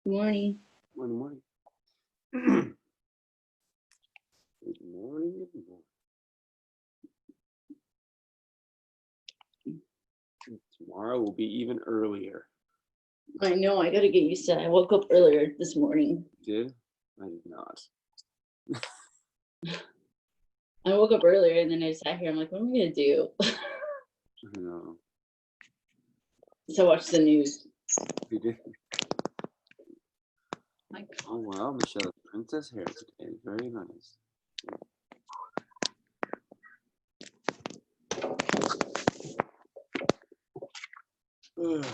Good morning. Morning, morning. Good morning, good morning. Tomorrow will be even earlier. I know, I gotta get used to it. I woke up earlier this morning. You did? I did not. I woke up earlier and then I sat here. I'm like, what am I gonna do? No. So I watched the news. You did? My Oh wow, Michelle, princess hair today. Very nice. Ugh.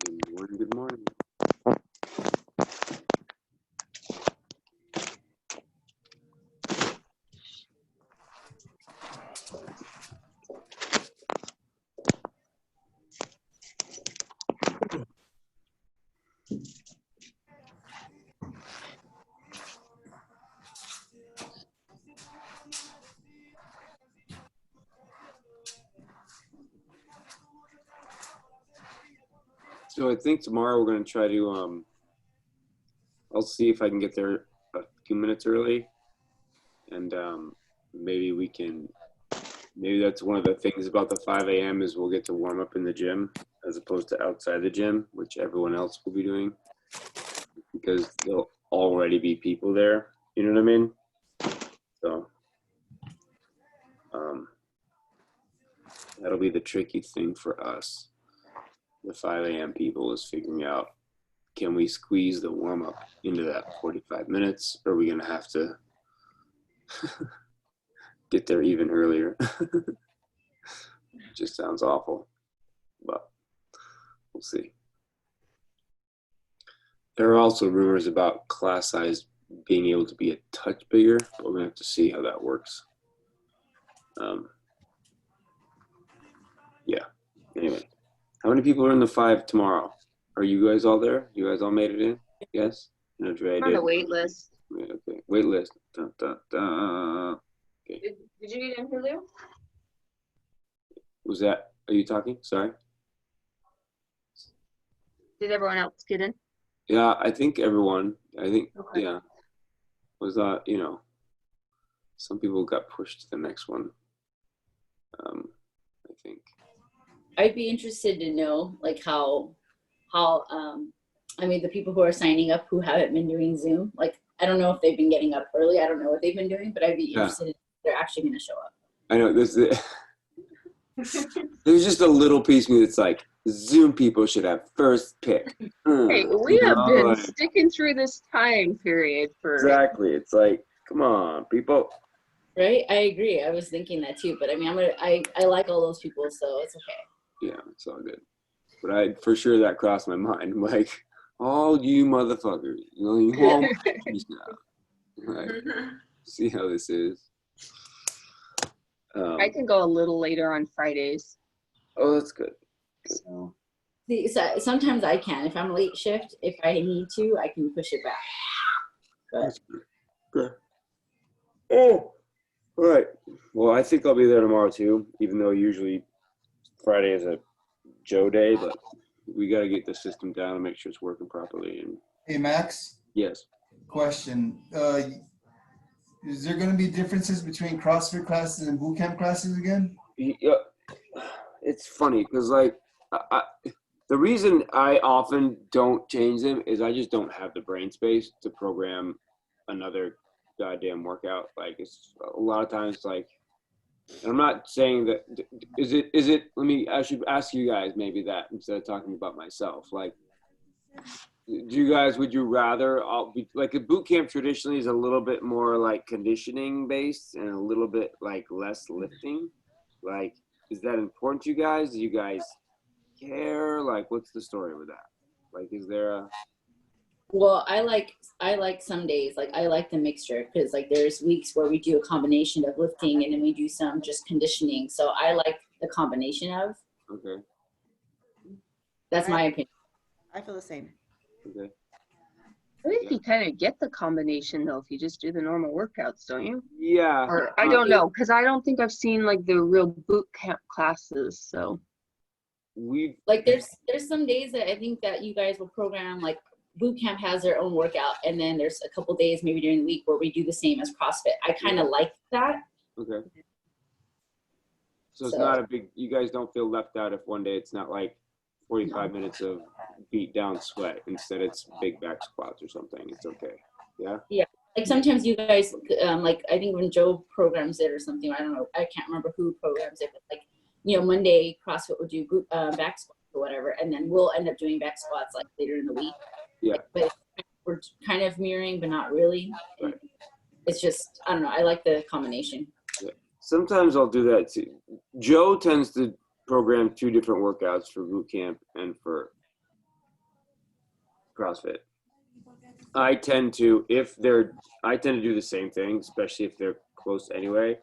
Good morning, good morning. So I think tomorrow we're gonna try to I'll see if I can get there a few minutes early, and maybe we can. Maybe that's one of the things about the 5 a.m. is we'll get to warm up in the gym as opposed to outside the gym, which everyone else will be doing, because there'll already be people there. You know what I mean? So that'll be the tricky thing for us. The 5 a.m. people is figuring out, can we squeeze the warm up into that 45 minutes, or are we gonna have to get there even earlier? Just sounds awful, but we'll see. There are also rumors about class size being able to be a touch bigger, but we're gonna have to see how that works. Yeah. Anyway, how many people are in the 5 tomorrow? Are you guys all there? You guys all made it in? Yes. No, Dre I'm on did. a wait list. Yeah, okay. Wait list. Dun, dun, dun. Okay. Did you get in, Julio? Was that? Are you talking? Sorry. Did everyone else get in? Yeah, I think everyone. I think Okay. yeah. Was that some people got pushed to the next one. I think. I'd be interested to know like how I mean the people who are signing up who haven't been doing Zoom, like I don't know if they've been getting up early. I don't know what they've been doing, but I'd be interested if they're actually gonna show up. I know this. There's just a little piece of me that's like, Zoom people should have first pick. Hey, we You have know, been like, sticking through this time period for exactly. It's like, come on, people. Right? I agree. I was thinking that too, but I mean I like all those people, so it's okay. Yeah, it's all good. But I for sure that crossed my mind. I'm like, all you motherfuckers, you all now. Like, see how this is. I can go a little later on Fridays. Oh, that's good. So See, so sometimes I can. If I'm late shift, if I need to, I can push it back. But That's good. Good. Oh, all right. Well, I think I'll be there tomorrow too, even though usually Friday is a Joe day, but we got to get the system down and make sure it's working properly. And Hey, Max, yes, question. Is there going to be differences between CrossFit classes and boot camp classes again? yeah, it's funny because like the reason I often don't change them is I just don't have the brain space to program another goddamn workout. Like it's a lot of times like, and I'm not saying that is it I should ask you guys maybe that instead of talking about myself. Like, do you guys, would you rather like a boot camp traditionally is a little bit more like conditioning based and a little bit like less lifting? Like, is that important to you guys? Do you guys care? Like, what's the story with that? Like, is there a well, I like some days, like I like the mixture because like there's weeks where we do a combination of lifting and then we do some just conditioning. So I like the combination of. okay? That's my opinion. I feel the same. Okay. I think you kind of get the combination though if you just do the normal workouts, don't you? Yeah. Or I don't know, because I don't think I've seen like the real boot camp classes. So Like there's some days that I think that you guys will program, like boot camp has their own workout, and then there's a couple days maybe during the week where we do the same as CrossFit. I kind of like that. Okay. So it's not a big, you guys don't feel left out if one day it's not like 45 minutes of beat down sweat. Instead it's big back squats or something. It's okay. Yeah? Yeah. Like sometimes you guys, like I think when Joe programs it or something, I don't know, I can't remember who programs it, but like, you know, Monday CrossFit will do back squats or whatever, and then we'll end up doing back squats like later in the week. Yeah. But we're kind of mirroring, but not really. Right. It's just, I don't know, I like the combination. Yeah. Sometimes I'll do that too. Joe tends to program 2 different workouts for boot camp and for CrossFit. I tend to do the same thing, especially if they're close anyway,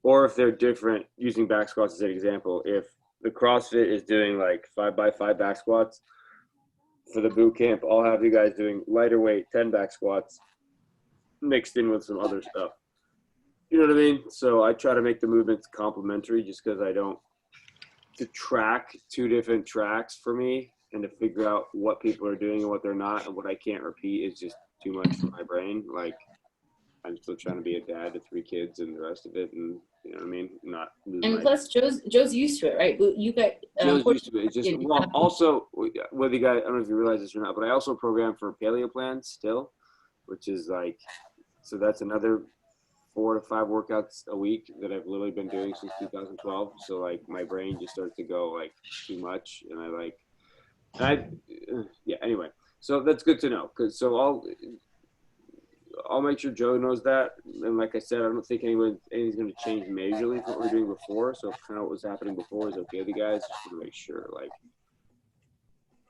or if they're different. Using back squats as an example, if the CrossFit is doing like 5x5 back squats, for the boot camp, I'll have you guys doing lighter weight 10 back squats mixed in with some other stuff. You know what I mean? So I try to make the movements complementary, just because to track 2 different tracks for me and to figure out what people are doing and what they're not and what I can't repeat is just too much for my brain. Like, I'm still trying to be a dad to 3 kids and the rest of it, and you know what I mean? Not and plus Joe's used to it, right? You got Joe's used to it. It's just, well, also, whether you guys, I don't know if you realize this or not, but I also program for Paleo Plan still, which is like, so that's another 4 to 5 workouts a week that I've literally been doing since 2012. So like my brain just starts to go like too much, and yeah. Anyway, so that's good to know, because so I'll make sure Joe knows that. And like I said, I don't think anything's going to change majorly from what we were doing before. So kind of what was happening before is okay with you guys.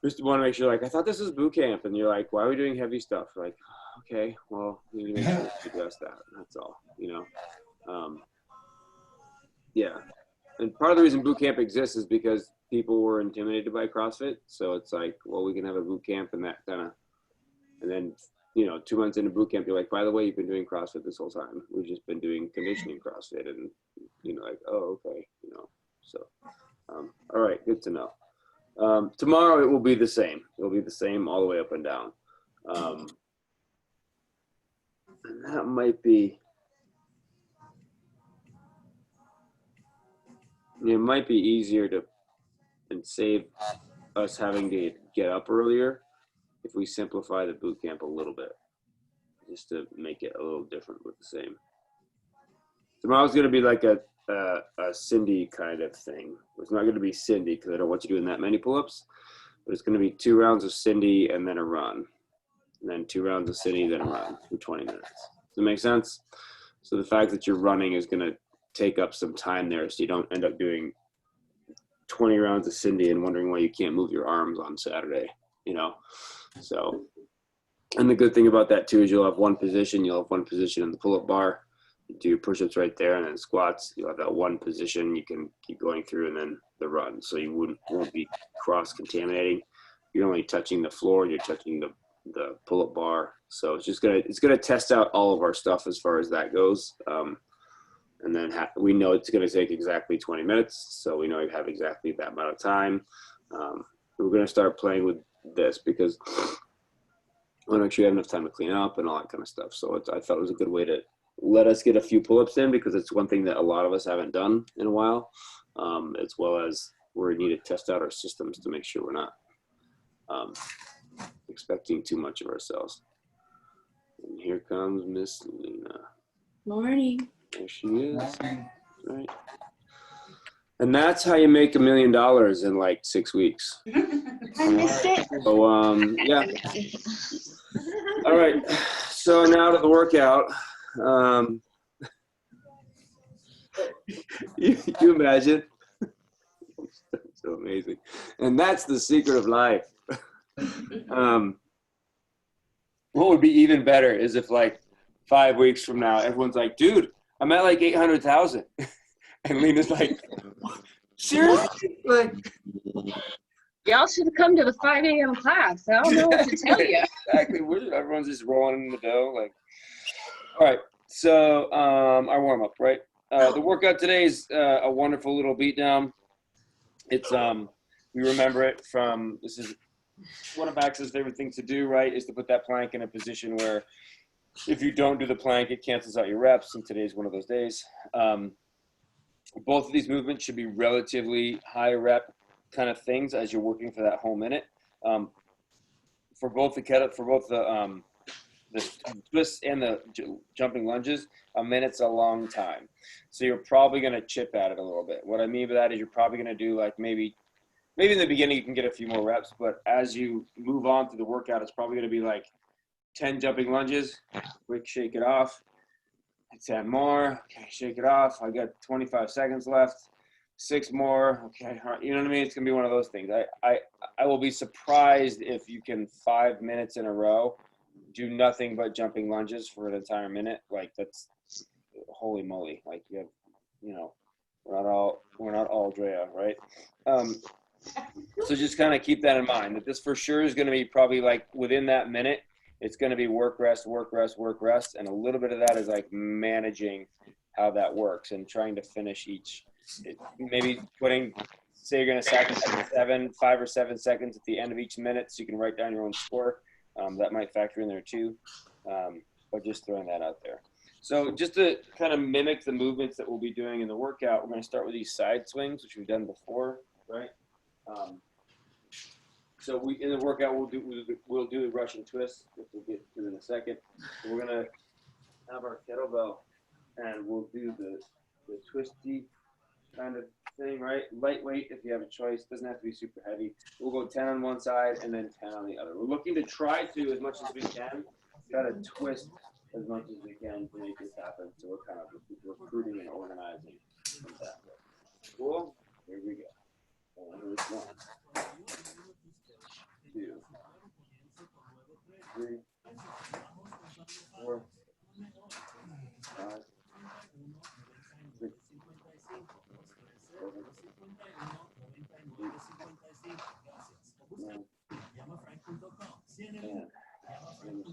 Just want to make sure, like, I thought this was boot camp, and you're like, why are we doing heavy stuff? Like, okay, well, we need to make sure we address that. That's all, you know? Yeah. And part of the reason boot camp exists is because people were intimidated by CrossFit. So it's like, well, we can have a boot camp, and that kind of, and then, you know, 2 months into boot camp, you're like, by the way, you've been doing CrossFit this whole time. We've just been doing conditioning CrossFit, and, you know, like, oh, okay, you know, so, all right, good to know. Tomorrow it will be the same. It'll be the same all the way up and down. And that might be, it might be easier and save us having to get up earlier if we simplify the boot camp a little bit, just to make it a little different with the same. Tomorrow's going to be like a Cindy kind of thing. It's not going to be Cindy because I don't want you doing that many pull-ups, but it's going to be 2 rounds of Cindy and then a run, and then 2 rounds of Cindy, then a run for 20 minutes. Does that make sense? So the fact that you're running is going to take up some time there, so you don't end up doing 20 rounds of Cindy and wondering why you can't move your arms on Saturday, you know? So, and the good thing about that too is you'll have one position in the pull-up bar. You do your push-ups right there, and then squats, you'll have that one position you can keep going through, and then the run. So you won't be cross-contaminating. You're only touching the floor, you're touching the pull-up bar. So it's gonna test out all of our stuff as far as that goes. And then we know it's gonna take exactly 20 minutes, so we know you have exactly that amount of time. We're gonna start playing with this because I want to make sure you have enough time to clean up and all that kind of stuff. So I thought it was a good way to let us get a few pull-ups in, because it's one thing that a lot of us haven't done in a while, as well as we need to test out our systems to make sure we're not expecting too much of ourselves. And here comes Miss Lena. Morning. There she is. Right. And that's how you make $1 million in like 6 weeks. I missed it. So, yeah. All right. So now to the workout. You imagine? So amazing. And that's the secret of life. What would be even better is if like 5 weeks from now, everyone's like, dude, I'm at like 800,000. And Lena's like, seriously? Like, Y'all should have come to the 5 a.m. class. I don't know what to tell you. Exactly. Everyone's just rolling in the dough. Like, all right. So our warm up, right? The workout today is a wonderful little beatdown. It's we remember it from, this is one of Max's favorite things to do, right? Is to put that plank in a position where if you don't do the plank, it cancels out your reps. And today's one of those days. Both of these movements should be relatively high rep kind of things as you're working for that whole minute. For both the twists and the jumping lunges, a minute's a long time. So you're probably going to chip at it a little bit. What I mean by that is you're probably going to do like maybe in the beginning you can get a few more reps, but as you move on through the workout, it's probably going to be like 10 jumping lunges, quick shake it off, 10 more, okay, shake it off. I got 25 seconds left. 6 more, okay, you know what I mean? It's gonna be one of those things. I will be surprised if you can 5 minutes in a row do nothing but jumping lunges for an entire minute. Like that's holy moly. Like you have, you know, we're not all Drea, right? So just kind of keep that in mind that this for sure is gonna be probably like within that minute. It's gonna be work, rest, work, rest, work, rest, and a little bit of that is like managing how that works and trying to finish each. Maybe putting, say you're going to sacrifice 5 or 7 seconds at the end of each minute so you can write down your own score. That might factor in there too, but just throwing that out there. So just to kind of mimic the movements that we'll be doing in the workout, we're going to start with these side swings, which we've done before, right? So in the workout, we'll do the Russian twist, which we'll get to in a second. So we're going to have our kettlebell and we'll do the twisty kind of thing, right? Lightweight if you have a choice. Doesn't have to be super heavy. We'll go 10 on one side and then 10 on the other. We're looking to try to, as much as we can, try to twist as much as we can to make this happen. So we're kind of recruiting and organizing from that way. Cool? Here we go. Here's 1, 2, 3, 4, 5, 6, 7, 8, 9,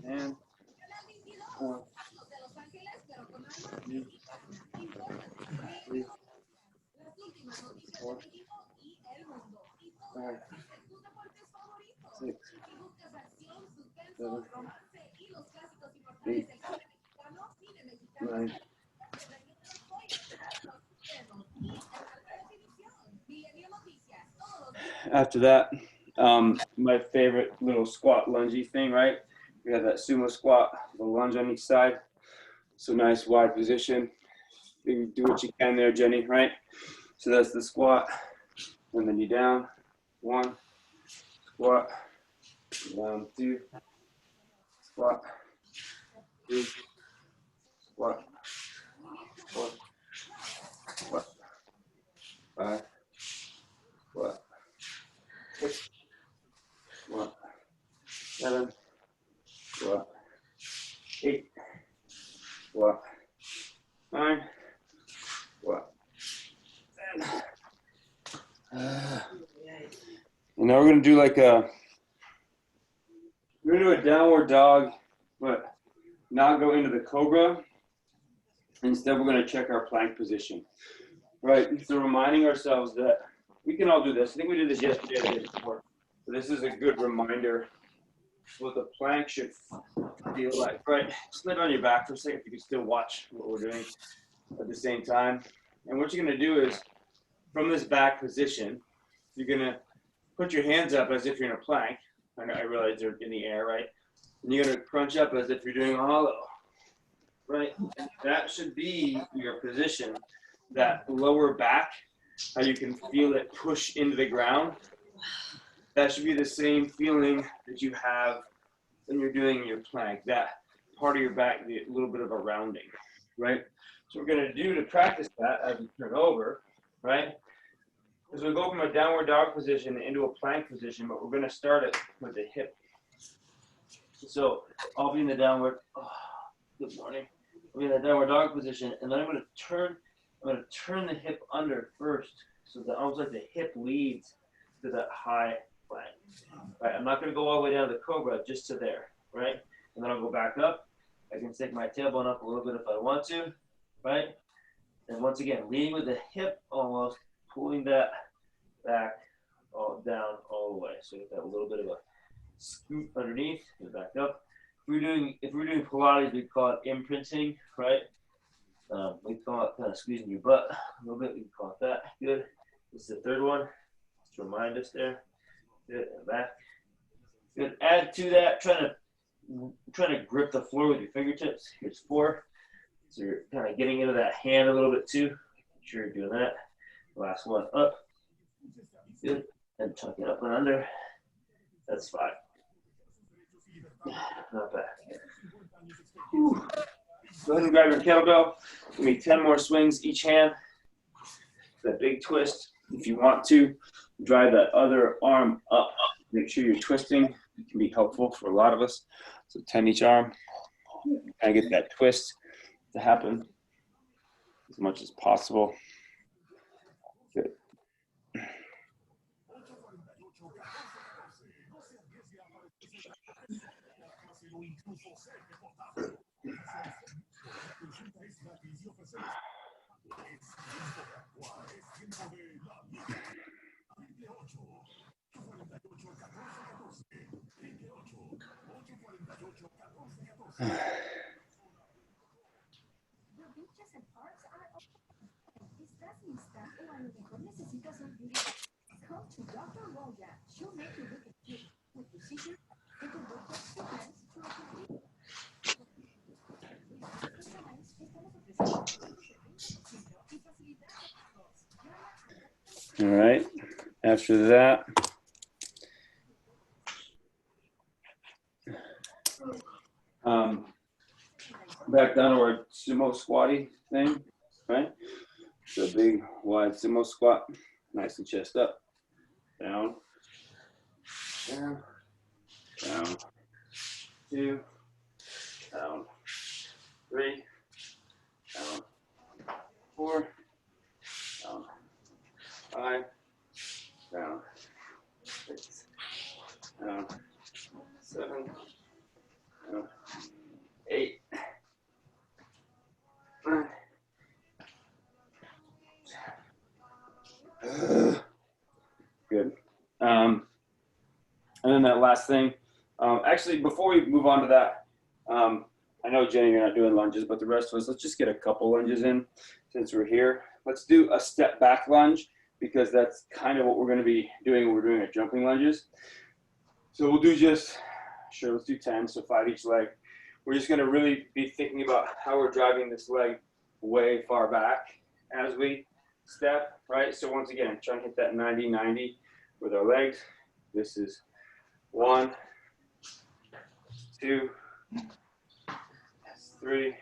10, 3, 4, 5, 6, 7, 8, 9. After that, my favorite little squat lungey thing, right? We have that sumo squat, the lunge on each side. So nice wide position. You do what you can there, Jenny, right? So that's the squat, and then you down, 1, squat, down 2, squat, 3, squat, 4, squat, 5, squat, 6, squat, 7, squat, 8, squat, 9, squat, 10. And now we're gonna do like we're gonna do a downward dog, but not go into the cobra. Instead, we're gonna check our plank position. Right, so reminding ourselves that we can all do this. I think we did this yesterday or the day before. So this is a good reminder what the plank should feel like. Right, just lay on your back for a second if you can still watch what we're doing at the same time. And what you're gonna do is, from this back position, you're gonna put your hands up as if you're in a plank. I realize they're in the air, right? And you're gonna crunch up as if you're doing a hollow, right? And that should be your position. That lower back, how you can feel it push into the ground. That should be the same feeling that you have when you're doing your plank. That part of your back, a little bit of a rounding, right? So we're gonna do to practice that as we turn over, right? As we go from a downward dog position into a plank position, but we're gonna start it with the hip. So I'll be in the downward, good morning. I'll be in the downward dog position, and then I'm gonna turn the hip under first, so that almost like the hip leads to that high plank. Right, I'm not going to go all the way down to the cobra, just to there, right? And then I'll go back up. I can stick my tailbone up a little bit if I want to, right? And once again, leading with the hip almost, pulling that back all down all the way. So get that little bit of a scoop underneath and back up. If we're doing Pilates, we call it imprinting, right? We call it kind of squeezing your butt a little bit. We can call it that. Good. This is the third one. Just to remind us there. Good. And back. Good. Add to that. Trying to grip the floor with your fingertips. Here's 4. So you're kind of getting into that hand a little bit too. Make sure you're doing that. Last one up. Good. And tuck it up and under. That's 5. Not bad. Whew. Go ahead and grab your kettlebell. Give me 10 more swings each hand. That big twist. If you want to, drive that other arm up. Make sure you're twisting. It can be helpful for a lot of us. So 10 each arm. Kind of get that twist to happen as much as possible. Good. All right, after that, back down to our sumo squatty thing, right? So big wide sumo squat, nice and chest up, down, down, down, 2, down, 3, down, 4, down, 5, down, 6, down, 7, down, 8, 9. Good. And then that last thing, actually, before we move on to that, I know, Jenny, you're not doing lunges, but the rest of us, let's just get a couple lunges in since we're here. Let's do a step back lunge because that's kind of what we're going to be doing when we're doing our jumping lunges. So we'll do just, sure, let's do 10, so 5 each leg. We're just going to really be thinking about how we're driving this leg way far back as we step, right? So once again, trying to hit that 90-90 with our legs. This is 1, 2, 3,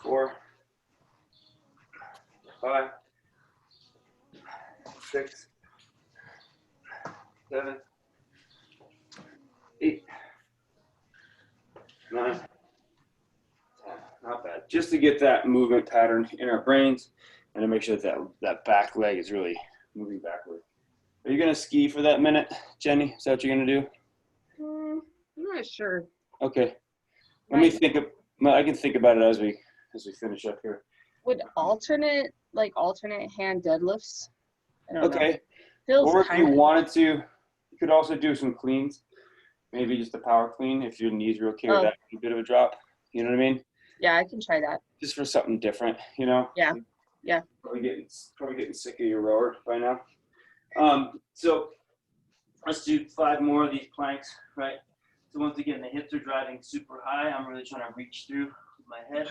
4, 5, 6, 7, 8, 9, 10. Not bad. Just to get that movement pattern in our brains and to make sure that that back leg is really moving backward. Are you going to ski for that minute, Jenny? Is that what you're going to do? I'm not sure. Okay. Let me think. I can think about it as we finish up here. Would alternate hand deadlifts? I don't know. Okay. Feels Or if you kinda- wanted to, you could also do some cleans. Maybe just a power clean if your knees real carry that a bit of a drop. You know what I mean? Yeah, I can try that. Just for something different, you know? Yeah. Yeah. Probably getting sick of your rower by now. So let's do 5 more of these planks, right? So once again, the hips are driving super high. I'm really trying to reach through with my head.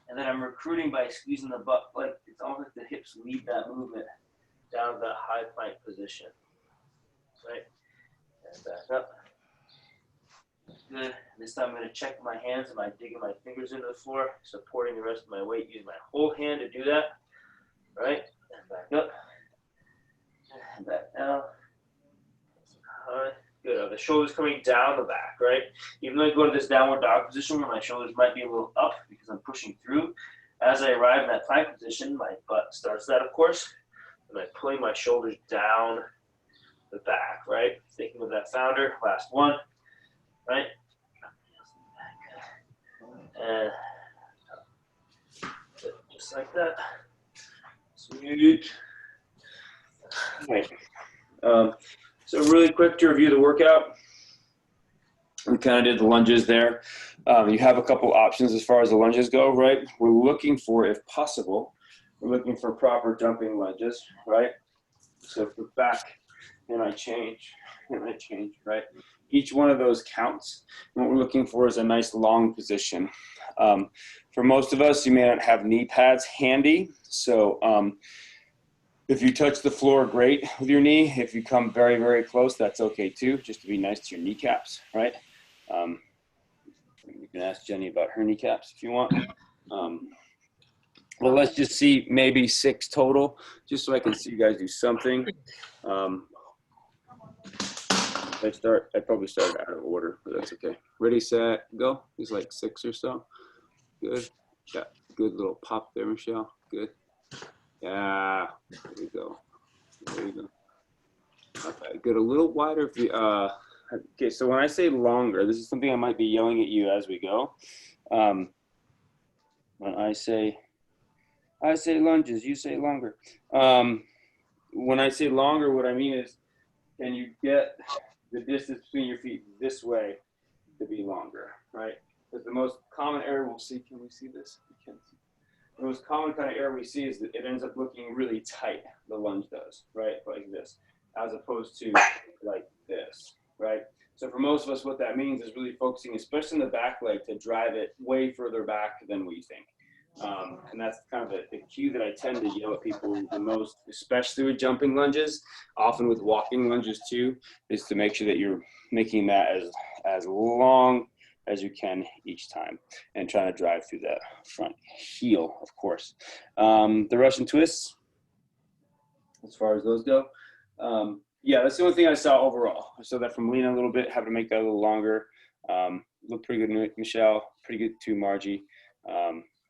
And then I'm recruiting by squeezing the butt. Like it's almost like the hips lead that movement down to that high plank position. Right? And back up. Good. This time I'm going to check my hands. Am I digging my fingers into the floor, supporting the rest of my weight, using my whole hand to do that. Right? And back up. And back down. Good. The shoulders coming down the back, right? Even though I go to this downward dog position where my shoulders might be a little up because I'm pushing through, as I arrive in that plank position, my butt starts that, of course, and I'm pulling my shoulders down the back, right? Thinking of that founder, last one, right? And just like that. Sweet. All right. So really quick to review the workout. We kind of did the lunges there. You have a couple options as far as the lunges go, right? We're looking for, if possible, we're looking for proper jumping lunges, right? So if we're back and I change, right? Each one of those counts. And what we're looking for is a nice long position. For most of us, you may not have knee pads handy. So if you touch the floor, great with your knee. If you come very, very close, that's okay too, just to be nice to your kneecaps, right? You can ask Jenny about her kneecaps if you want. Well, let's just see maybe 6 total, just so I can see you guys do something. I probably started out of order, but that's okay. Ready, set, go. It's like 6 or so. Good. Got good little pop there, Michelle. Good. Yeah. There we go. There you go. Okay, good. A little wider. If you, okay, so when I say longer, this is something I might be yelling at you as we go. When I say lunges, you say longer. When I say longer, what I mean is, can you get the distance between your feet this way to be longer, right? Because the most common error we'll see, can we see this? We can see. The most common kind of error we see is that it ends up looking really tight, the lunge does, right? Like this, as opposed to like this, right? So for most of us, what that means is really focusing, especially in the back leg, to drive it way further back than we think. And that's kind of the cue that I tend to yell at people the most, especially with jumping lunges, often with walking lunges too, is to make sure that you're making that as long as you can each time and trying to drive through that front heel, of course. The Russian twists, as far as those go, yeah, that's the only thing I saw overall. I saw that from Lena a little bit, having to make that a little longer. Looked pretty good, Michelle, pretty good too, Margie.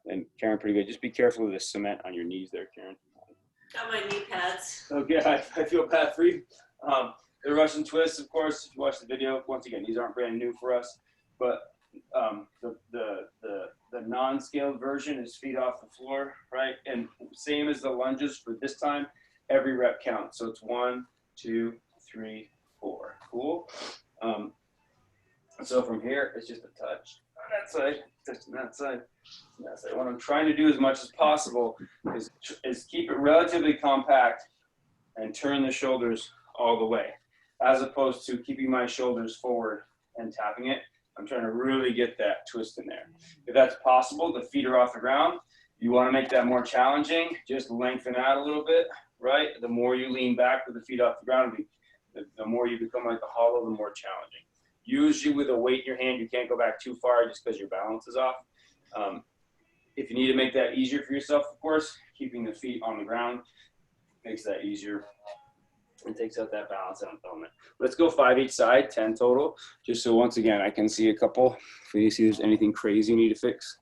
And Karen, pretty good. Just be careful of the cement on your knees there, Karen. Got my knee pads. Okay, I feel bad for you. The Russian twists, of course, if you watch the video, once again, these aren't brand new for us, but the non-scaled version is feet off the floor, right? And same as the lunges for this time, every rep counts. So it's 1, 2, 3, 4. Cool. So from here, it's just a touch on that side, touch on that side. What I'm trying to do as much as possible is keep it relatively compact and turn the shoulders all the way, as opposed to keeping my shoulders forward and tapping it. I'm trying to really get that twist in there. If that's possible, the feet are off the ground. You want to make that more challenging, just lengthen out a little bit, right? The more you lean back with the feet off the ground, the more you become like a hollow, the more challenging. Usually with a weight in your hand, you can't go back too far just because your balance is off. If you need to make that easier for yourself, of course, keeping the feet on the ground makes that easier and takes out that balance element. Let's go 5 each side, 10 total, just so once again, I can see a couple if you see there's anything crazy you need to fix.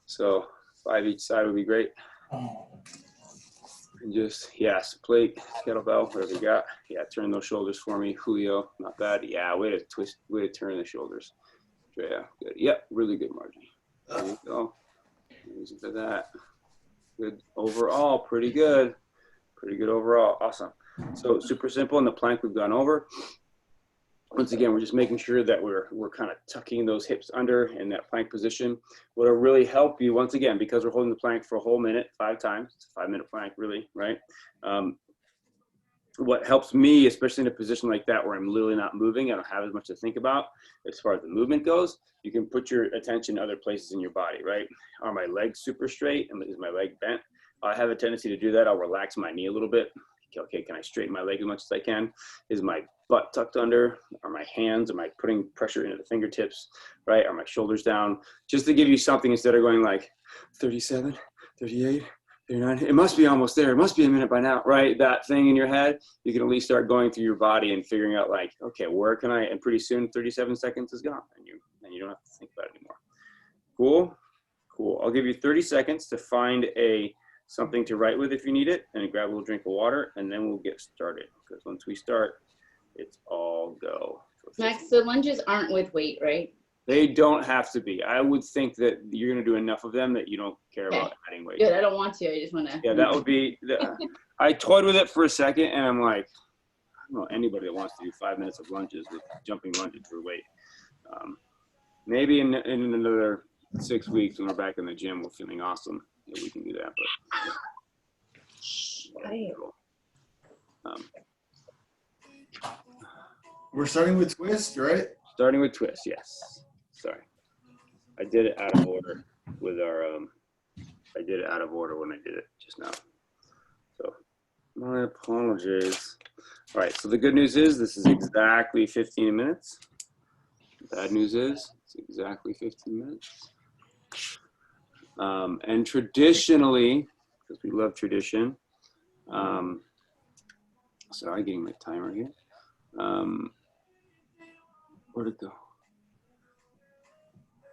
So 5 each side would be great. And just, yes, plate, kettlebell, whatever you got. Yeah, turn those shoulders for me, Julio. Not bad. Yeah, way to twist, way to turn the shoulders. Drea, good. Yep, really good, Margie. There you go. Listen to that. Good overall, pretty good. Pretty good overall. Awesome. So super simple. In the plank we've gone over. Once again, we're just making sure that we're kind of tucking those hips under in that plank position. What'll really help you, once again, because we're holding the plank for a whole minute, 5 times. It's a 5-minute plank, really, right? What helps me, especially in a position like that where I'm literally not moving, I don't have as much to think about as far as the movement goes, you can put your attention other places in your body, right? Are my legs super straight? Is my leg bent? I have a tendency to do that. I'll relax my knee a little bit. Okay, can I straighten my leg as much as I can? Is my butt tucked under? Are my hands, am I putting pressure into the fingertips, right? Are my shoulders down? Just to give you something instead of going like 37, 38, 39. It must be almost there. It must be a minute by now, right? That thing in your head, you can at least start going through your body and figuring out like, okay, where can I, and pretty soon 37 seconds is gone and you don't have to think about it anymore. Cool, cool. I'll give you 30 seconds to find something to write with if you need it, and grab a little drink of water, and then we'll get started. Because once we start, it's all go. Max, the lunges aren't with weight, right? They don't have to be. I would think that you're going to do enough of them that you don't care about adding weight. Good. I don't want to. I just want to. Yeah, that would be. I toyed with it for a second, and I'm like, I don't know anybody that wants to do 5 minutes of lunges with jumping lunges for weight. Maybe in another 6 weeks when we're back in the gym, we're feeling awesome. Yeah, we can do that. But We're starting with twist, right? starting with twist, yes. Sorry, I did it out of order with our. I did it out of order when I did it just now. So my apologies. All right. So the good news is this is exactly 15 minutes. The bad news is it's exactly 15 minutes. And traditionally, because we love tradition, sorry, getting my timer here. Where'd it go?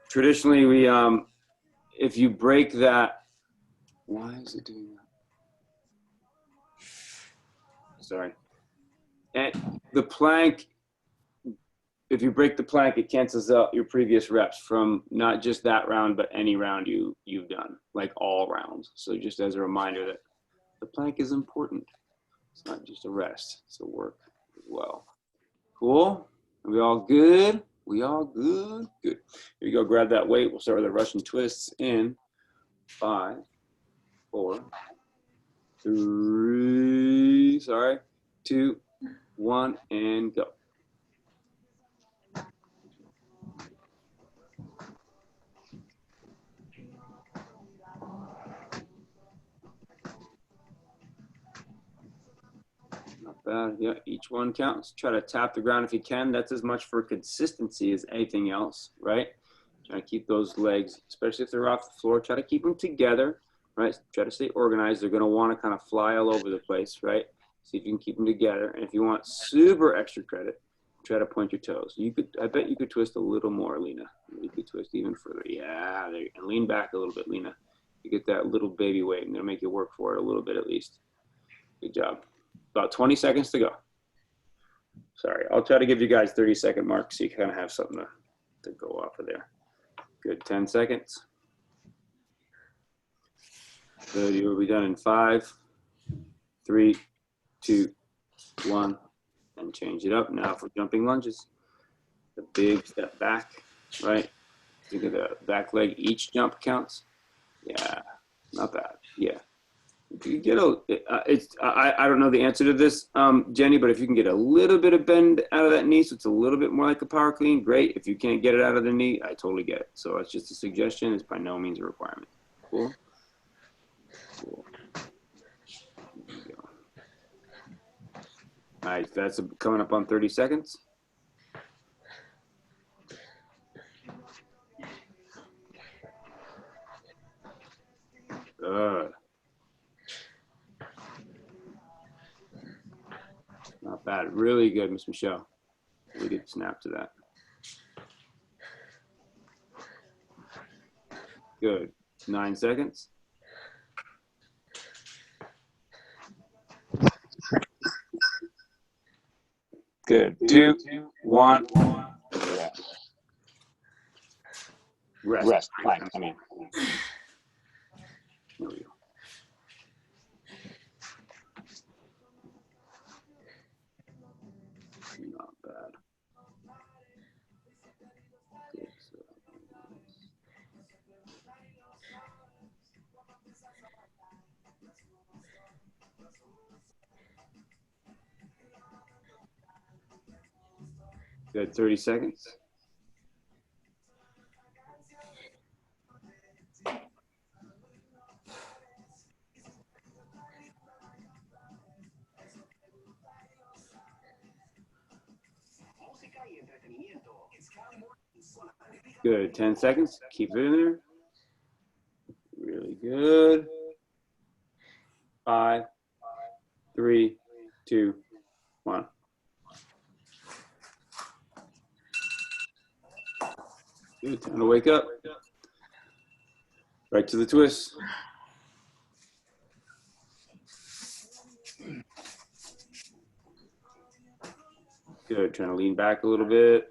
Traditionally, we, if you break that, why is it doing that? Sorry. And the plank, if you break the plank, it cancels out your previous reps from not just that round, but any round you've done, like all rounds. So just as a reminder that the plank is important. It's not just a rest, it's a work as well. Cool? Are we all good? We all good? Good. Here you go, grab that weight. We'll start with the Russian twists in 5, 4, 3, 2, 1, and go. Not bad. Yeah, each one counts. Try to tap the ground if you can. That's as much for consistency as anything else, right? Try to keep those legs, especially if they're off the floor, try to keep them together, right? Try to stay organized. They're going to want to kind of fly all over the place, right? See if you can keep them together. And if you want super extra credit, try to point your toes. You could, I bet you could twist a little more, Lena. You could twist even further. Yeah, there you go. And lean back a little bit, Lena. You get that little baby weight. I'm going to make you work for it a little bit at least. Good job. About 20 seconds to go. Sorry, I'll try to give you guys 30-second mark so you kind of have something to go off of there. Good, 10 seconds. Good, you will be done in 5, 3, 2, 1, and change it up now for jumping lunges. The big step back, right? Think of the back leg, each jump counts. Yeah, not bad, yeah. If you get I don't know the answer to this, Jenny, but if you can get a little bit of bend out of that knee, so it's a little bit more like a power clean, great. If you can't get it out of the knee, I totally get it. So it's just a suggestion. It's by no means a requirement. Cool. Cool. There you go. All right, that's coming up on 30 seconds. Good. Not bad. Really good, Miss Michelle. Really good snap to that. Good. 9 seconds. Good. 2, 1. Rest. Plank. I mean. There we go. Not bad. Good. Good. 30 seconds. Good. 10 seconds. Keep it in there. Really good. 5, 3, 2, 1. Good. Time to wake up. Right to the twist. Good. Trying to lean back a little bit.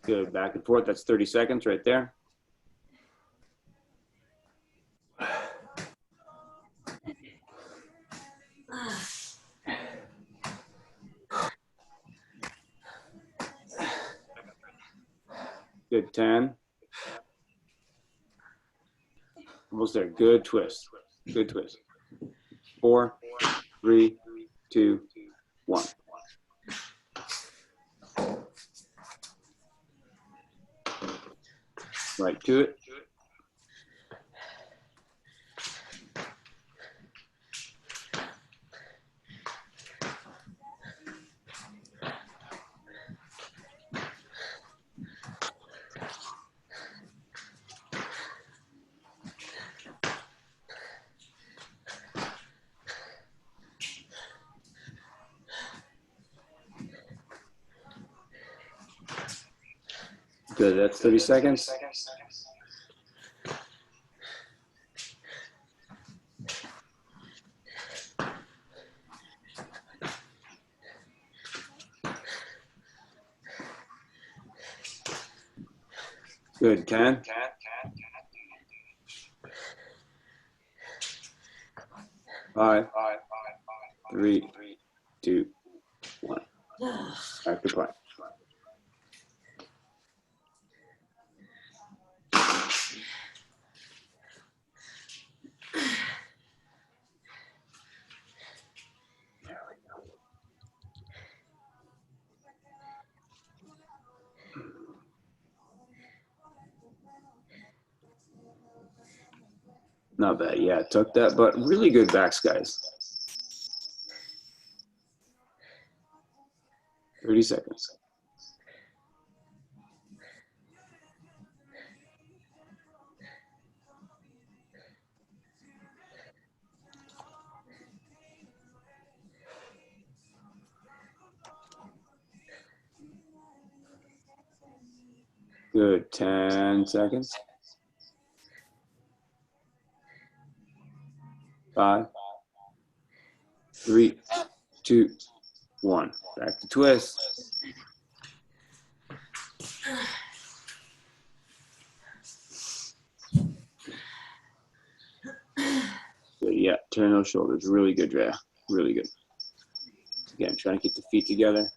Good. Back and forth. That's 30 seconds right there. Good. 10. Almost there. Good twist. Good twist. 4, 3, 2, 1. Right to it. Good. That's 30 seconds. Good. 10. 5, 3, 2, 1. Back to plank. Not bad. Yeah, tuck that butt. Really good backs, guys. 30 seconds. Good. 10 seconds. 5, 3, 2, 1. Back to twist. Good. Yeah, turn those shoulders. Really good, Drea. Really good. Again, trying to keep the feet together.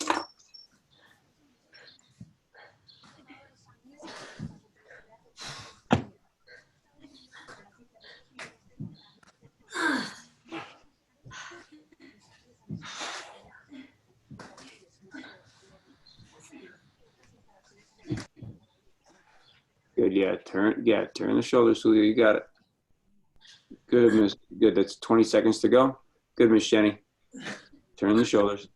Good. Yeah, turn the shoulders, Julia. You got it. Good, Miss. Good. That's 20 seconds to go. Good, Miss Jenny. Turn the shoulders.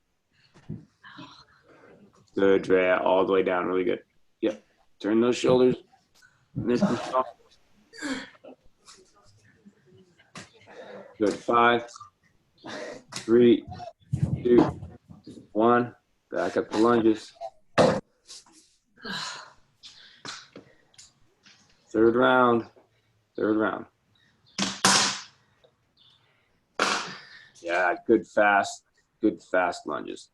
Good, Drea. All the way down. Really good. Yep. Turn those shoulders. Miss Michelle. Good. 5, 3, 2, 1. Back up the lunges. Third round. Third round. Yeah, good fast lunges.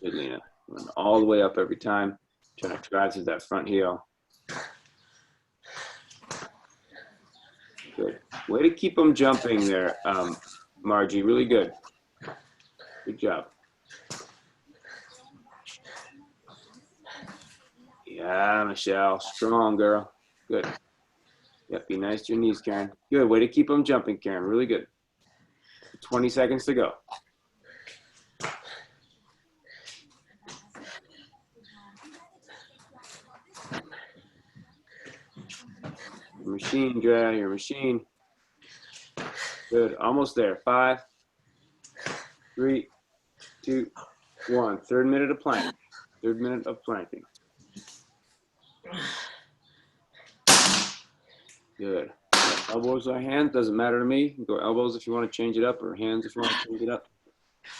Good, Lena. Run all the way up every time. Trying to drive through that front heel. Good. Way to keep them jumping there, Margie. Really good. Good job. Yeah, Michelle. Strong, girl. Good. Yep, be nice to your knees, Karen. Good. Way to keep them jumping, Karen. Really good. 20 seconds to go. Your machine, Drea. Your machine. Good. Almost there. 5, 3, 2, 1. Third minute of plank. Third minute of planking. Good. Elbows or hands, doesn't matter to me. You can go elbows if you want to change it up, or hands if you want to change it up.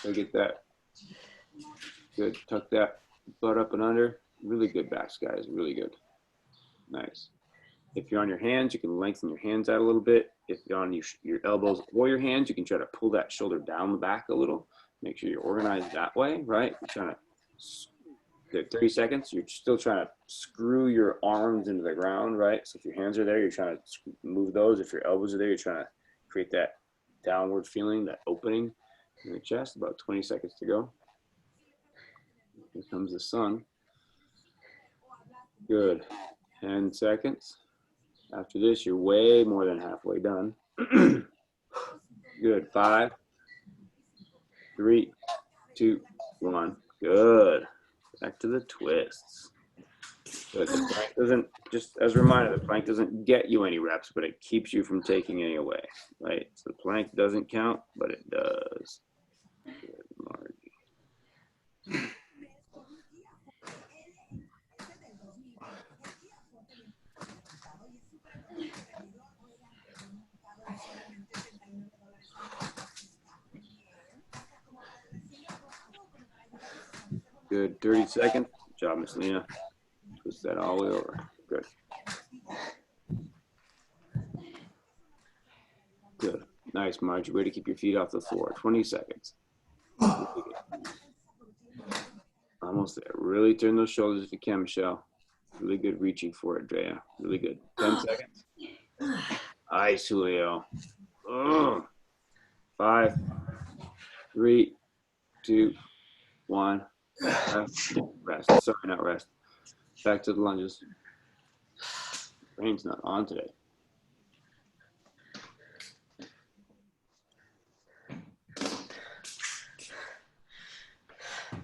So get that. Good. Tuck that butt up and under. Really good backs, guys. Really good. Nice. If you're on your hands, you can lengthen your hands out a little bit. If you're on your elbows or your hands, you can try to pull that shoulder down the back a little. Make sure you're organized that way, right? You're trying to, good, 30 seconds. You're still trying to screw your arms into the ground, right? So if your hands are there, you're trying to move those. If your elbows are there, you're trying to create that downward feeling, that opening in the chest. About 20 seconds to go. Here comes the sun. Good. 10 seconds. After this, you're way more than halfway done. Good. 5, 3, 2, 1. Good. Back to the twists. Good. The plank doesn't, just as a reminder, the plank doesn't get you any reps, but it keeps you from taking any away, right? So the plank doesn't count, but it does. Good, Margie. Good, 30 seconds. Good job, Miss Lena. Twist that all the way over. Good. Good. Nice, Margie. Way to keep your feet off the floor. 20 seconds. Almost there. Really turn those shoulders if you can, Michelle. Really good reaching for it, Drea. Really good. 10 seconds. Nice, Julio. 5, 3, 2, 1. Rest. Sorry, not rest. Back to the lunges. Brain's not on today.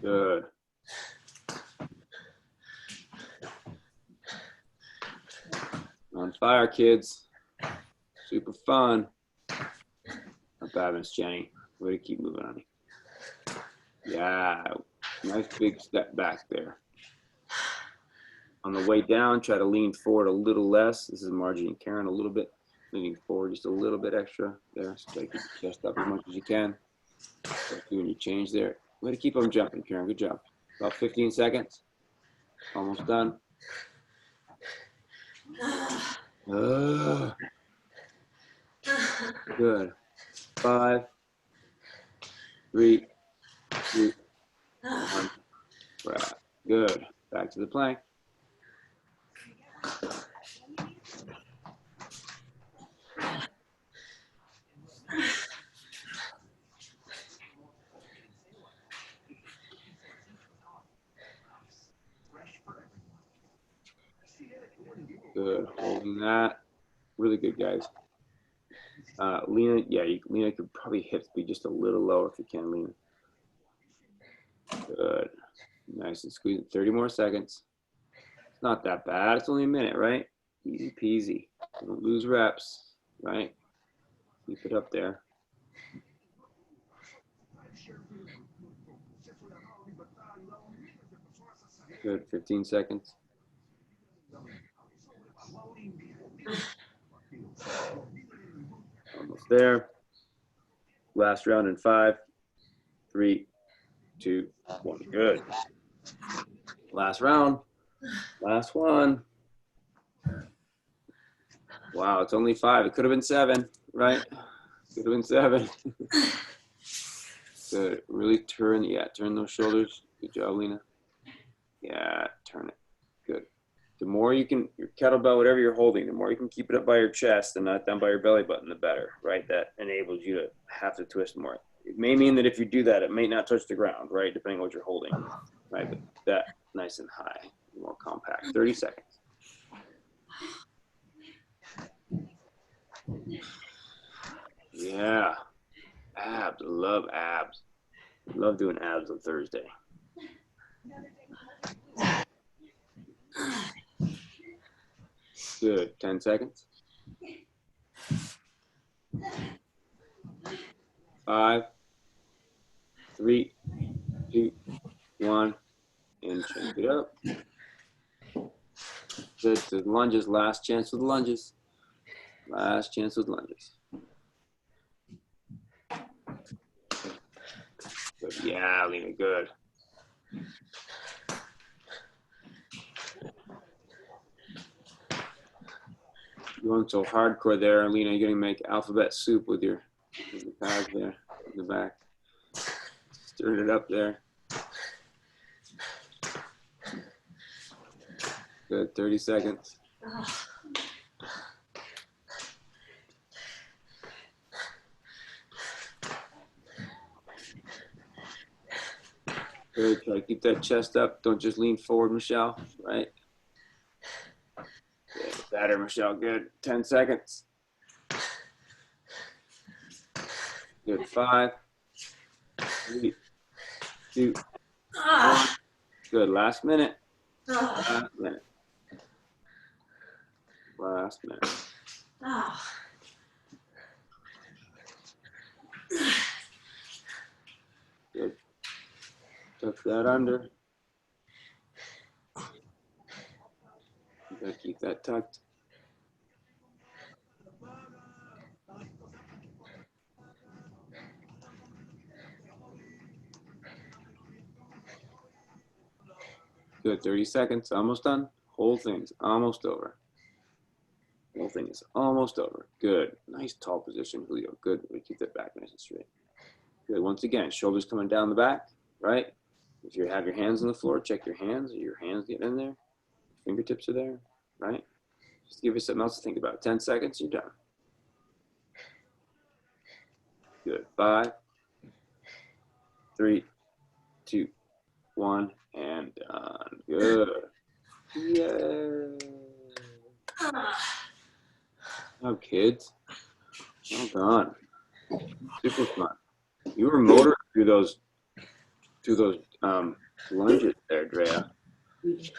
Good. On fire, kids. Super fun. Not bad, Miss Jenny. Way to keep moving on. Yeah. Nice big step back there. On the way down, try to lean forward a little less. This is Margie and Karen, a little bit. Leaning forward just a little bit extra there. So try to keep your chest up as much as you can. Doing your change there. Way to keep them jumping, Karen. Good job. About 15 seconds. Almost done. Good. 5, 3, 2, 1. Right. Good. Back to the plank. Good. Holding that. Really good, guys. Lena, yeah, Lena could probably hip be just a little lower if you can, Lena. Good. Nice and squeeze it. 30 more seconds. It's not that bad. It's only a minute, right? Easy peasy. Don't lose reps, right? Keep it up there. Good. 15 seconds. Almost there. Last round in 5, 3, 2, 1. Good. Last round. Last one. Wow, it's only 5. It could have been 7, right? Could have been 7. Good. Really turn those shoulders. Good job, Lena. Yeah, turn it. Good. The more you can, your kettlebell, whatever you're holding, the more you can keep it up by your chest and not down by your belly button, the better, right? That enables you to have to twist more. It may mean that if you do that, it may not touch the ground, right? Depending on what you're holding, right? But that nice and high, more compact. 30 seconds. Yeah. Abs. I love abs. I love doing abs on Thursday. Good. 10 seconds. 5, 3, 2, 1, and change it up. Good. To the lunges. Last chance with lunges. Last chance with lunges. Good. Yeah, Lena. Good. You're going so hardcore there, Alina. You're gonna make alphabet soup with your pads there in the back. Stirring it up there. Good, 30 seconds. Good, try to keep that chest up. Don't just lean forward, Michelle, right? Good, better, Michelle, good. 10 seconds. Good, 5, 3, 2, 1. Good, last minute. Last minute. Last minute. Good. Tuck that under. You gotta keep that tucked. Good, 30 seconds, almost done. Whole thing's almost over. Whole thing is almost over. Good, nice tall position, Julio. Good, we keep that back nice and straight. Good, once again, shoulders coming down the back, right? If you have your hands on the floor, check your hands. Are your hands getting in there? Fingertips are there, right? Just give you something else to think about. 10 seconds, you're done. Good, 5, 3, 2, 1, and done. Good. Yay. Oh, kids. Well done. Super fun. You were motoring through those lunges there, Drea. It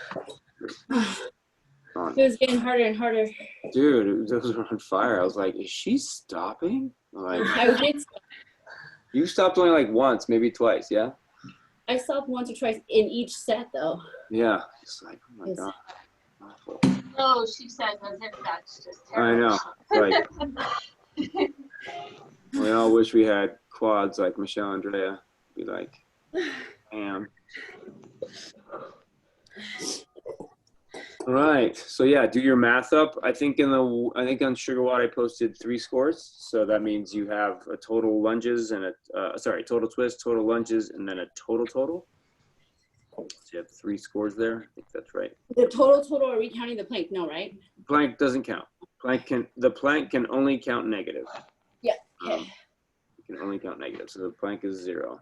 was getting harder and harder. Dude, those were on fire. I was like, is she stopping? Like, I did. you stopped only like once, maybe twice, yeah? I stopped once or twice in each set, though. Yeah. It's like, oh my Yes. God. Awful. Oh, she says as if that's just I terrible. know. Like, we all wish we had quads like Michelle and Drea. Be like, damn. All right. So yeah, do your math up. I think on Sugar WOD I posted 3 scores. So that means you have a total lunges and total twist, total lunges, and then a total. So you have 3 scores there. I think that's right. The total, are we counting the plank? No, right? Plank doesn't count. The plank can only count negative. Yeah. Okay. You can only count negative. So the plank is 0.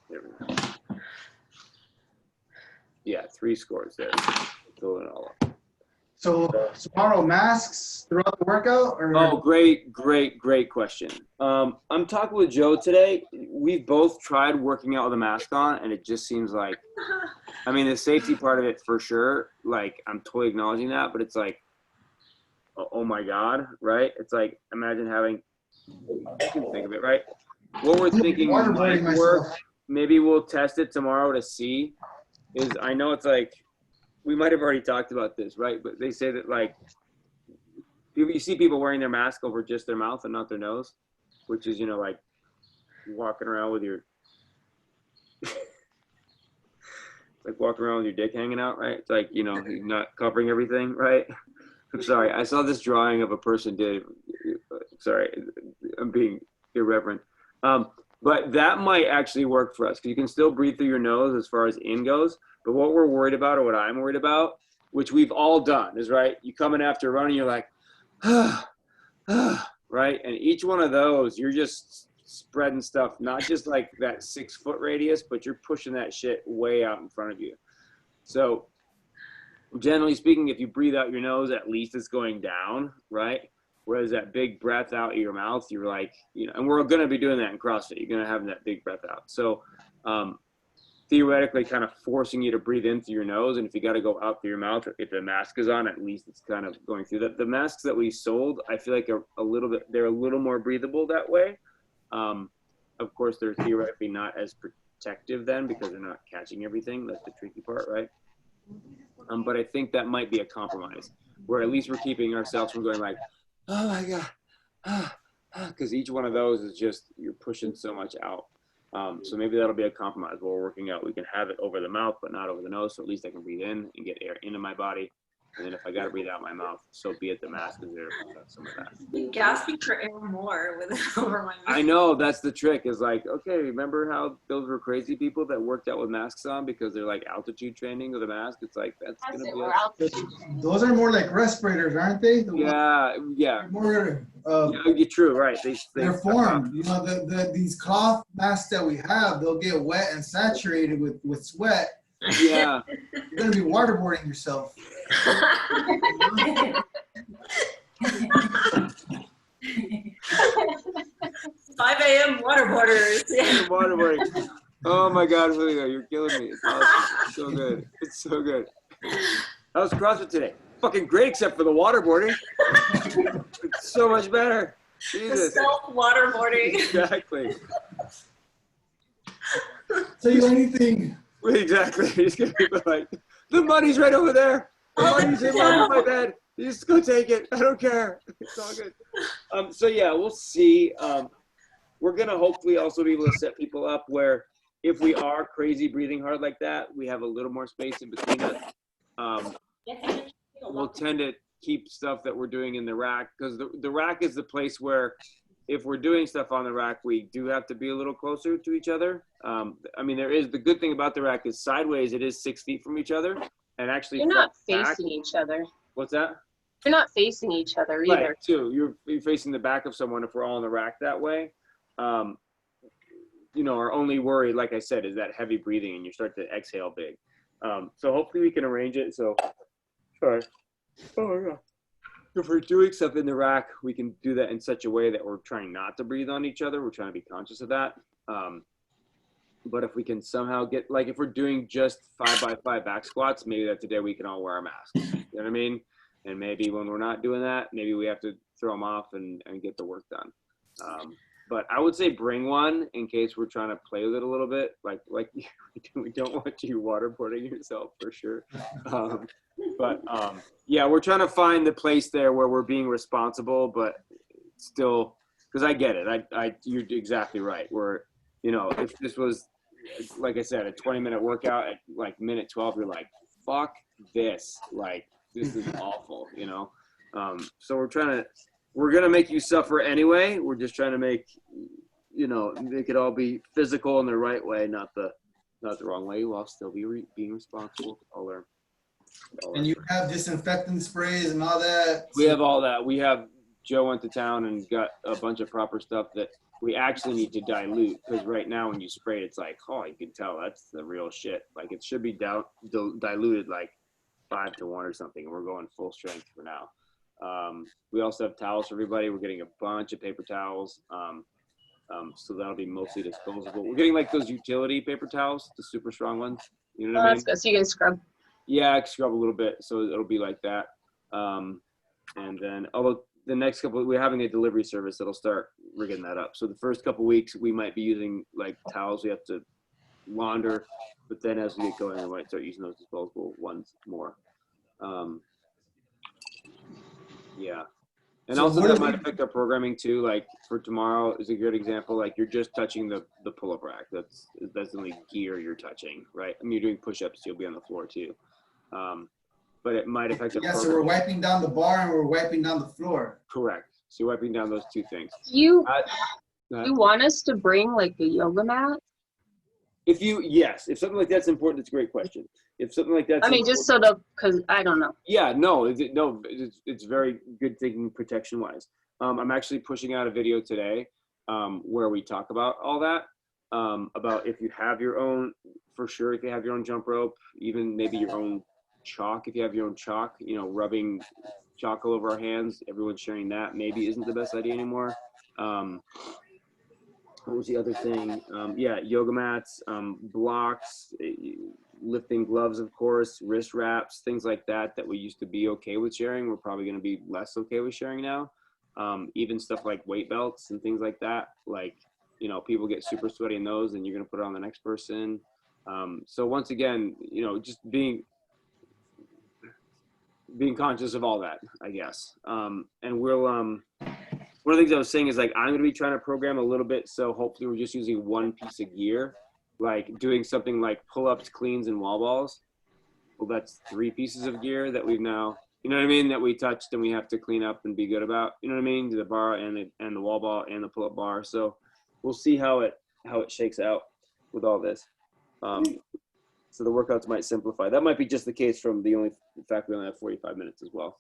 There we go. Yeah, 3 scores there. Fill it all up. So tomorrow masks throughout the workout, or Oh, great question. I'm talking with Joe today. We've both tried working out with a mask on, and it just seems like, I mean, the safety part of it for sure, like, I'm totally acknowledging that, but it's like, oh my God, right? It's like, imagine having, you can think of it, right? What we're thinking might work, maybe we'll test it tomorrow to see, is I know it's like, we might have already talked about this, right? But they say that, like, you see people wearing their mask over just their mouth and not their nose, which is, like walking around with your, like walking around with your dick hanging out, right? It's like, you're not covering everything, right? I'm sorry. I saw this drawing of a person did. Sorry, I'm being irreverent. But that might actually work for us because you can still breathe through your nose as far as in goes. But what we're worried about, or what I'm worried about, which we've all done, is, right, you come in after running, you're like, right? And each one of those, you're just spreading stuff, not just like that 6-foot radius, but you're pushing that shit way out in front of you. So generally speaking, if you breathe out your nose, at least it's going down, right? Whereas that big breath out of your mouth, you're like, and we're going to be doing that in CrossFit. You're going to have that big breath out. So theoretically kind of forcing you to breathe in through your nose. And if you got to go out through your mouth, if the mask is on, at least it's kind of going through that. The masks that we sold, I feel like they're a little more breathable that way. Of course, they're theoretically not as protective then because they're not catching everything. That's the tricky part, right? But I think that might be a compromise where at least we're keeping ourselves from going like, oh my God, because each one of those is just, you're pushing so much out. So maybe that'll be a compromise while we're working out. We can have it over the mouth, but not over the nose. So at least I can breathe in and get air into my body. And then if I got to breathe out my mouth, so be it, the mask is there to protect some of that. I've been gasping for air more with it over my mouth. I know, that's the trick, is like, okay, remember how those were crazy people that worked out with masks on because they're like altitude training with a mask? It's like, that's going to be us. Those are more like respirators, aren't they? Yeah. They're more, You're true, right. they're formed. You know, these cloth masks that we have, they'll get wet and saturated with sweat. Yeah. You're going to be waterboarding yourself. 5 a.m. waterboarders. Yeah. Waterboarding. Oh my God, Julio, you're killing me. It's awesome. It's so good. It's so good. How was CrossFit today? Fucking great, except for the waterboarding. It's so much better. Jesus. Self-waterboarding. Exactly. Tell you anything. Exactly. He's gonna be like, the money's right over there. The money's in my bed. You just go take it. I don't care. It's all good. So yeah, we'll see. We're gonna hopefully also be able to set people up where if we are crazy breathing hard like that, we have a little more space in between us. We'll tend to keep stuff that we're doing in the rack, because the rack is the place where if we're doing stuff on the rack, we do have to be a little closer to each other. I mean, the good thing about the rack is sideways, it is 6 feet from each other. And actually, You're not back, facing each other. what's that? You're not facing each other either. Right, too. You're facing the back of someone if we're all on the rack that way. You know, our only worry, like I said, is that heavy breathing and you start to exhale big. So hopefully we can arrange it. So, sorry. Oh, yeah. If we're doing stuff in the rack, we can do that in such a way that we're trying not to breathe on each other. We're trying to be conscious of that. But if we can somehow get, like if we're doing just 5x5 back squats, maybe that today we can all wear our masks. You know what I mean? And maybe when we're not doing that, maybe we have to throw them off and get the work done. But I would say bring one in case we're trying to play with it a little bit. Like we don't want you waterboarding yourself for sure. Yeah, we're trying to find the place there where we're being responsible, but still, because I get it. You're exactly right. We're, you know, if this was, like I said, a 20-minute workout at like minute 12, you're like, fuck this. Like, this is awful, you know? So we're going to make you suffer anyway. We're just trying to make it all be physical in the right way, not the wrong way, while still being responsible. All learn. And you have disinfectant sprays and all that. We have all that. Joe went to town and got a bunch of proper stuff that we actually need to dilute, because right now when you spray it, it's like, oh, you can tell that's the real shit. Like it should be diluted like 5 to 1 or something. And we're going full strength for now. We also have towels for everybody. We're getting a bunch of paper towels. So that'll be mostly disposable. We're getting like those utility paper towels, the super strong ones. You know what I mean? That's good. So you can scrub. Yeah, I can scrub a little bit, so it'll be like that. And then, although the next couple, we're having a delivery service that'll start rigging that up. So the first couple weeks, we might be using like towels we have to launder, but then as we get going, we might start using those disposable ones more. Yeah. And So also what that are might we- affect our programming too. Like for tomorrow is a good example. Like you're just touching the pull-up rack. That's the only gear you're touching, right? I mean, you're doing push-ups, you'll be on the floor too. But it might affect the Yeah, so program. we're wiping down the bar and we're wiping down the floor. Correct. So you're wiping down those two things. You Go ahead. you want us to bring like a yoga mat? If something like that's important, it's a great question. If something like that's I mean, just sort of, because I don't know. yeah, no, it's very good thinking protection wise. I'm actually pushing out a video today where we talk about all that, about if you have your own, for sure, if you have your own jump rope, even maybe your own chalk, if you have your own chalk, you know, rubbing chalk all over our hands, everyone's sharing that maybe isn't the best idea anymore. What was the other thing? Yoga mats, blocks, lifting gloves, of course, wrist wraps, things like that we used to be okay with sharing. We're probably going to be less okay with sharing now. Even stuff like weight belts and things like that. Like, you know, people get super sweaty in those and you're going to put it on the next person. So once again, you know, just being conscious of all that, I guess. And we'll, one of the things I was saying is like, I'm going to be trying to program a little bit. So hopefully we're just using one piece of gear, like doing something like pull-ups, cleans, and wall balls. Well, that's 3 pieces of gear that we've now, you know what I mean, that we touched and we have to clean up and be good about, you know what I mean? The bar and the wall ball and the pull-up bar. So we'll see how it shakes out with all this. So the workouts might simplify. That might be just the case from the only fact we only have 45 minutes as well.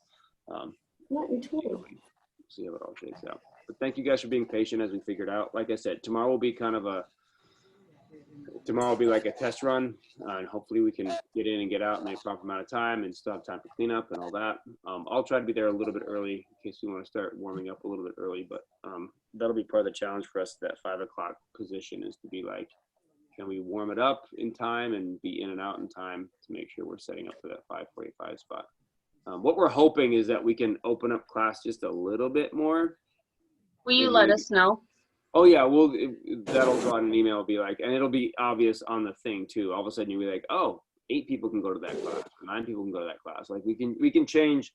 See how it all shakes out. But thank you guys for being patient as we figured out. Like I said, tomorrow will be like a test run, and hopefully we can get in and get out in a proper amount of time and still have time for cleanup and all that. I'll try to be there a little bit early in case we want to start warming up a little bit early, but that'll be part of the challenge for us. That 5 o'clock position is to be like, can we warm it up in time and be in and out in time to make sure we're setting up for that 5:45 spot. What we're hoping is that we can open up class just a little bit more. Will you let us know? Oh yeah, that'll go on an email. Be like, and it'll be obvious on the thing too. All of a sudden you'll be like, oh, 8 people can go to that class, 9 people can go to that class. Like we can change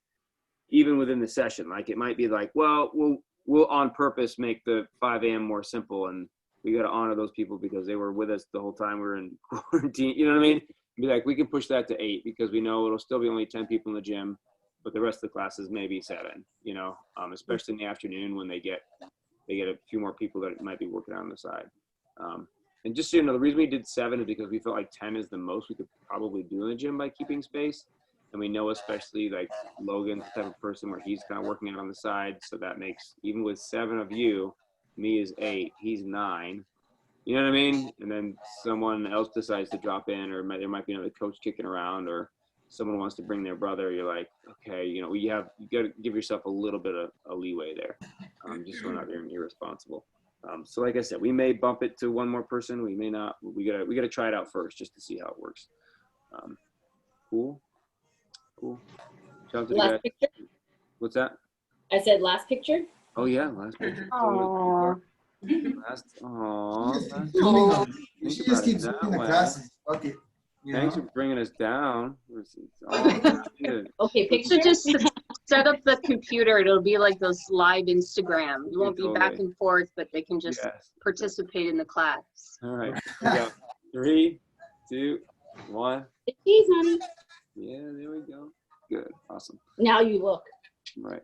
even within the session. Like it might be like, well, we'll on purpose make the 5 a.m. more simple, and we got to honor those people because they were with us the whole time we were in quarantine. You know what I mean? Be like, we can push that to 8 because we know it'll still be only 10 people in the gym, but the rest of the classes maybe 7. You know, especially in the afternoon when they get a few more people that might be working on the side. And just so you know, the reason we did 7 is because we felt like 10 is the most we could probably do in the gym by keeping space. And we know, especially like Logan's the type of person where he's kind of working it on the side. So that makes, even with 7 of you, me is 8, he's 9. You know what I mean? And then someone else decides to drop in, or there might be another coach kicking around, or someone wants to bring their brother. You're like, okay, you know, you got to give yourself a little bit of a leeway there, just so we're not being irresponsible. So like I said, we may bump it to 1 more person. We may not. We gotta try it out first just to see how it works. Cool. Shout out to the Last guys. picture? What's that? I said last picture. Oh yeah, last picture. Aww. She just keeps doing the classes. Okay. Thanks for bringing us down. Okay, You should just set up the computer. It'll be like those live Instagram. You won't be back and forth, but they can just participate in the class. All right. We go. 3, 2, 1. Cheese, honey. Yeah, there we go. Good. Awesome. Now you look. Right.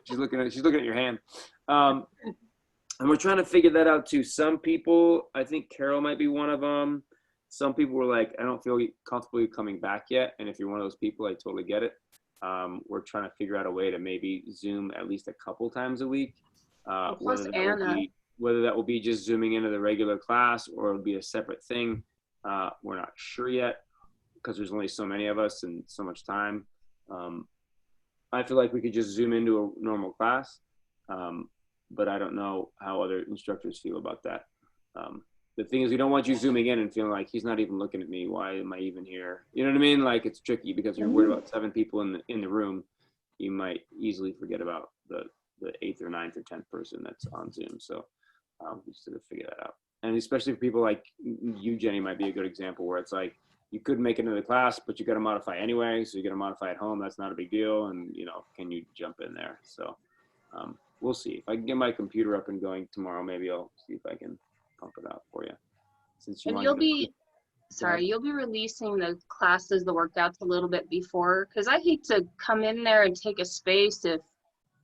She's looking at your hand. And we're trying to figure that out too. Some people, I think Carol might be one of them. Some people were like, I don't feel comfortable coming back yet. And if you're one of those people, I totally get it. We're trying to figure out a way to maybe Zoom at least a couple times a week. Whether that will be just Zooming into the regular class or it'll be a separate thing. We're not sure yet because there's only so many of us and so much time. I feel like we could just Zoom into a normal class. But I don't know how other instructors feel about that. The thing is, we don't want you zooming in and feeling like he's not even looking at me. Why am I even here? You know what I mean? Like it's tricky because you're worried about 7 people in the room. You might easily forget about the 8th or 9th or 10th person that's on Zoom. So we just have to figure that out. And especially for people like you, Jenny, might be a good example where it's like you could make it into the class, but you got to modify anyway. So you got to modify at home. That's not a big deal. And you know, can you jump in there? So we'll see. If I can get my computer up and going tomorrow, maybe I'll see if I can pump it out for you. Since you you'll be releasing the classes, the workouts a little bit before, because I hate to come in there and take a space if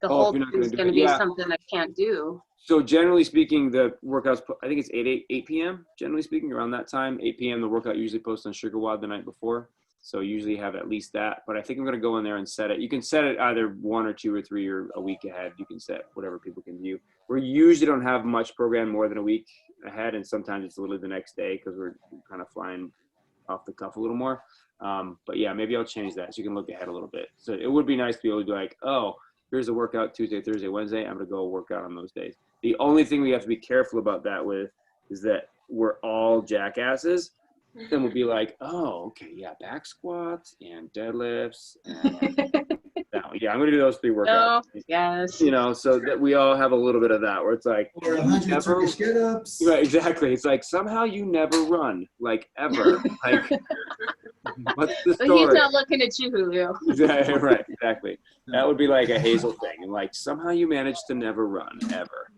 the whole thing's going to be something I can't do. So generally speaking, the workouts, I think it's 8 p.m. Generally speaking, around that time, 8 p.m. The workout usually posts on Sugar WOD the night before. So usually have at least that, but I think I'm going to go in there and set it. You can set it either 1 or 2 or 3 or a week ahead. You can set whatever people can view. We usually don't have much programmed more than a week ahead. And sometimes it's literally the next day because we're kind of flying off the cuff a little more. But yeah, maybe I'll change that so you can look ahead a little bit. So it would be nice to be able to be like, oh, here's a workout Tuesday, Thursday, Wednesday. I'm going to go work out on those days. The only thing we have to be careful about that with is that we're all jackasses. Then we'll be like, oh, okay, yeah, back squats and deadlifts. And yeah, I'm gonna do those 3 workouts. Oh, yes. You know, so that we all have a little bit of that where it's like, or 100 Turkish get-ups. Right, exactly. It's like somehow you never run, like ever. Like, what's the story? But he's not looking at you, Julio. Exactly, right, exactly. That would be like a Hazel thing. running. Like somehow you manage to never run, ever.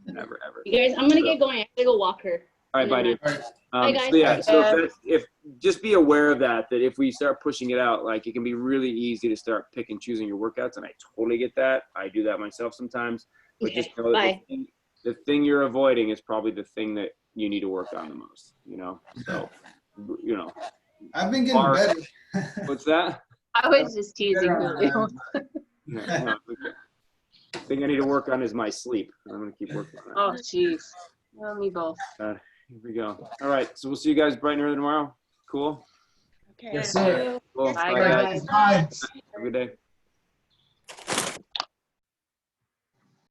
You guys, I'm gonna get going. I have to go walk her. All right, bye, dude. All right. Bye, guys. So yeah, so Yeah. if just be aware of that if we start pushing it out, like it can be really easy to start pick and choosing your workouts, and I totally get that. I do that myself sometimes. But Okay, just know that bye. the thing you're avoiding is probably the thing that you need to work on the most. You know, so you know. I've been getting Bar- better. What's that? I was just teasing Julio. Yeah, no, okay. The thing I need to work on is my sleep. I'm gonna keep working on that. Oh, jeez. Well, me both. Here we go. All right, so we'll see you guys bright and early tomorrow. Cool. Okay. Yes, sir. Cool. Bye, Bye, guys. guys. Bye. Have a good day.